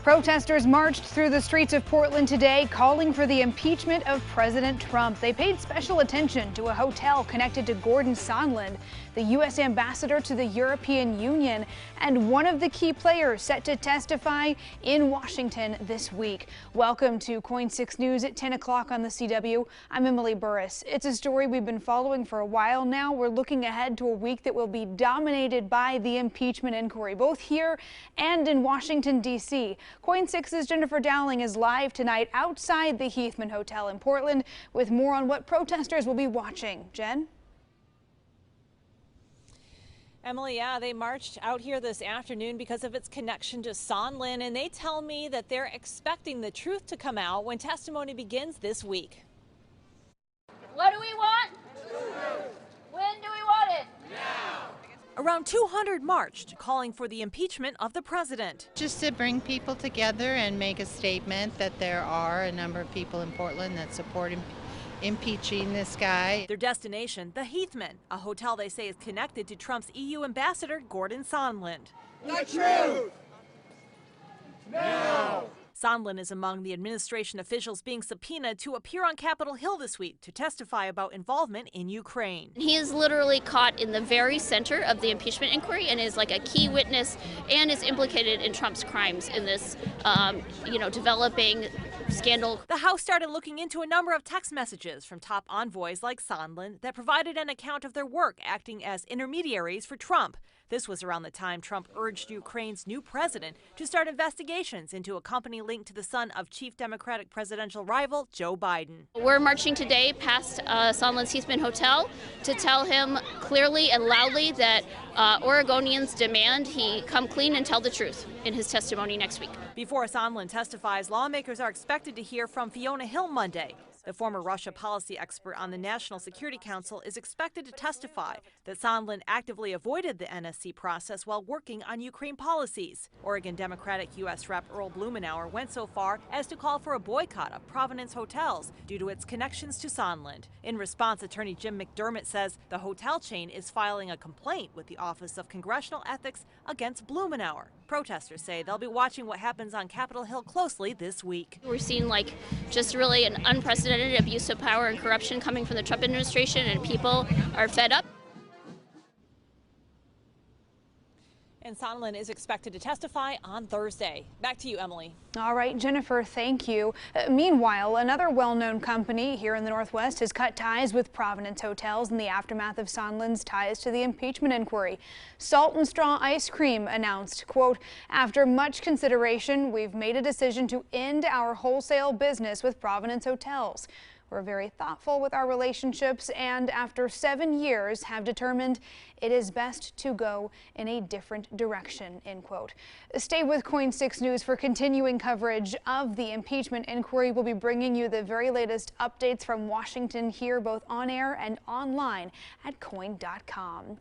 Protesters marched through the streets of Portland today, calling for the impeachment of President Trump. They paid special attention to a hotel connected to Gordon Sondland, the U.S. ambassador to the European Union, and one of the key players set to testify in Washington this week. Welcome to KOIN 6 News at 10 o'clock on the CW. I'm Emily Burris. It's a story we've been following for a while now. We're looking ahead to a week that will be dominated by the impeachment inquiry, both here and in Washington, D.C. KOIN 6's Jennifer Dowling is live tonight outside the Heathman Hotel in Portland with more on what protesters will be watching. Jen? Emily, yeah, they marched out here this afternoon because of its connection to Sondland, and they tell me that they're expecting the truth to come out when testimony begins this week. What do we want? When do we want it? Now. Around 200 marched, calling for the impeachment of the president. Just to bring people together and make a statement that there are a number of people in Portland that support impeaching this guy. Their destination, the Heathman, a hotel they say is connected to Trump's EU ambassador, Gordon Sondland. The truth! Now! Sondland is among the administration officials being subpoenaed to appear on Capitol Hill this week to testify about involvement in Ukraine. He is literally caught in the very center of the impeachment inquiry and is like a key witness and is implicated in Trump's crimes in this, developing scandal. The House started looking into a number of text messages from top envoys like Sondland that provided an account of their work acting as intermediaries for Trump. This was around the time Trump urged Ukraine's new president to start investigations into a company linked to the son of chief Democratic presidential rival Joe Biden. We're marching today past Sondland's Heathman Hotel to tell him clearly and loudly that Oregonians demand he come clean and tell the truth in his testimony next week. Before Sondland testifies, lawmakers are expected to hear from Fiona Hill Monday. The former Russia policy expert on the National Security Council is expected to testify that Sondland actively avoided the NSC process while working on Ukraine policies. Oregon Democratic U.S. Rep. Earl Blumenauer went so far as to call for a boycott of Providence hotels due to its connections to Sondland. In response, attorney Jim McDermott says the hotel chain is filing a complaint with the Office of Congressional Ethics against Blumenauer. Protesters say they'll be watching what happens on Capitol Hill closely this week. We're seeing just really an unprecedented abuse of power and corruption coming from the Trump administration, and people are fed up. And Sondland is expected to testify on Thursday. Back to you, Emily. All right, Jennifer, thank you. Meanwhile, another well-known company here in the Northwest has cut ties with Providence Hotels in the aftermath of Sondland's ties to the impeachment inquiry. Salt and Straw Ice Cream announced, quote, "After much consideration, we've made a decision to end our wholesale business with Providence Hotels. We're very thoughtful with our relationships and after 7 years have determined it is best to go in a different direction," end quote. Stay with KOIN 6 News for continuing coverage of the impeachment inquiry. We'll be bringing you the very latest updates from Washington here, both on air and online at KOIN.com.